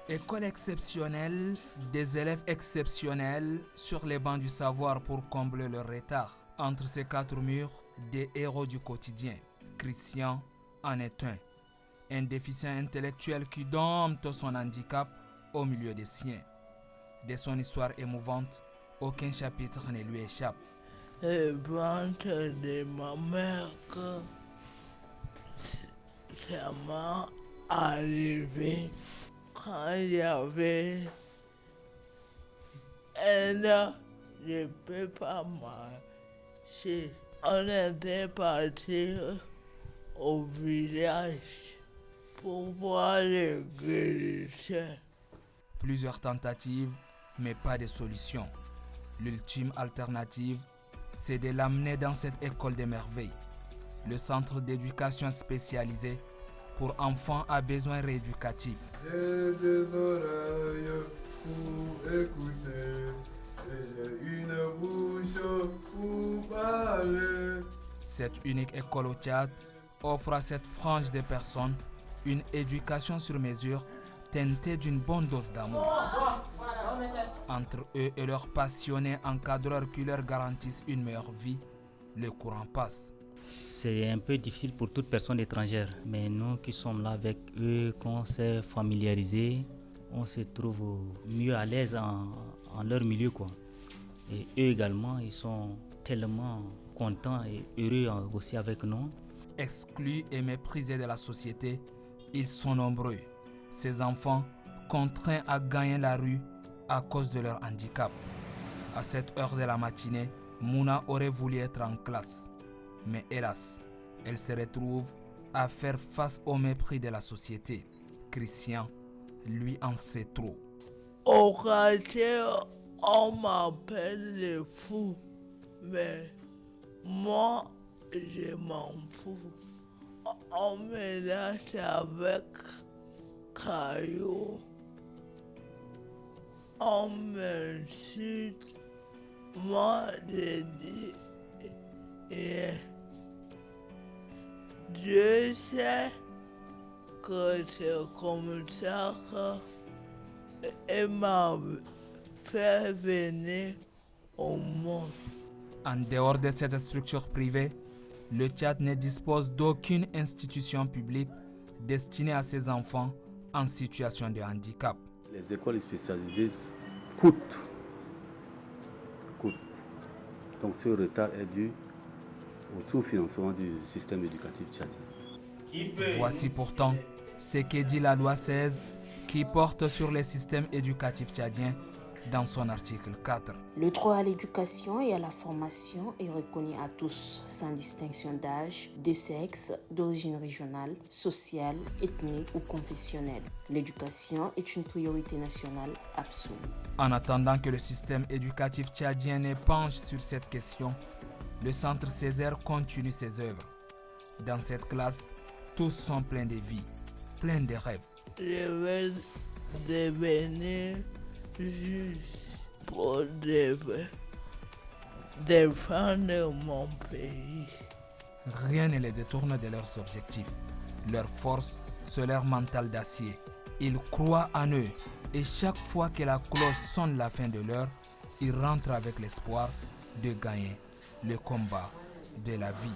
École exceptionnelle, des élèves exceptionnels sur les bancs du savoir pour combler leur retard. Entre ces quatre murs, des héros du quotidien. Christian en est un déficient intellectuel qui dompte son handicap au milieu des siens. De son histoire émouvante, aucun chapitre ne lui échappe. Le ventre de ma mère que ça m'a arrivé quand il y avait un an, je ne peux pas marcher. On était parti au village pour voir le guérisseur. Plusieurs tentatives, mais pas de solution. L'ultime alternative, c'est de l'amener dans cette école des merveilles, le centre d'éducation spécialisé pour enfants à besoins rééducatifs. J'ai des oreilles pour écouter et j'ai une bouche pour parler. Cette unique école au Tchad offre à cette frange de personnes une éducation sur mesure teintée d'une bonne dose d'amour. Entre eux et leurs passionnés encadreurs qui leur garantissent une meilleure vie, le courant passe. C'est un peu difficile pour toute personne étrangère, mais nous qui sommes là avec eux, qu'on s'est familiarisés, on se trouve mieux à l'aise en leur milieu, quoi. Et eux également, ils sont tellement contents et heureux aussi avec nous. Exclus et méprisés de la société, ils sont nombreux. Ces enfants contraints à gagner la rue à cause de leur handicap. À cette heure de la matinée, Mouna aurait voulu être en classe. Mais hélas, elle se retrouve à faire face au mépris de la société. Christian, lui, en sait trop. Au quartier, on m'appelle le fou, mais moi, je m'en fous. On me lâche avec cailloux. On m'insulte. Moi, je dis rien. Dieu sait que c'est comme ça qu'il m'a fait venir au monde. En dehors de cette structure privée, le Tchad ne dispose d'aucune institution publique destinée à ces enfants en situation de handicap. Les écoles spécialisées coûtent. Donc ce retard est dû au sous-financement du système éducatif tchadien. Voici pourtant ce que dit la loi 16 qui porte sur le système éducatif tchadien dans son article 4. Le droit à l'éducation et à la formation est reconnu à tous, sans distinction d'âge, de sexe, d'origine régionale, sociale, ethnique ou confessionnelle. L'éducation est une priorité nationale absolue. En attendant que le système éducatif tchadien ne penche sur cette question, le Centre Césaire continue ses œuvres. Dans cette classe, tous sont pleins de vie, pleins de rêves. Je vais devenir juge pour défendre mon pays. Rien ne les détourne de leurs objectifs. Leur force, c'est leur mental d'acier. Ils croient en eux et chaque fois que la cloche sonne la fin de l'heure, ils rentrent avec l'espoir de gagner le combat de la vie.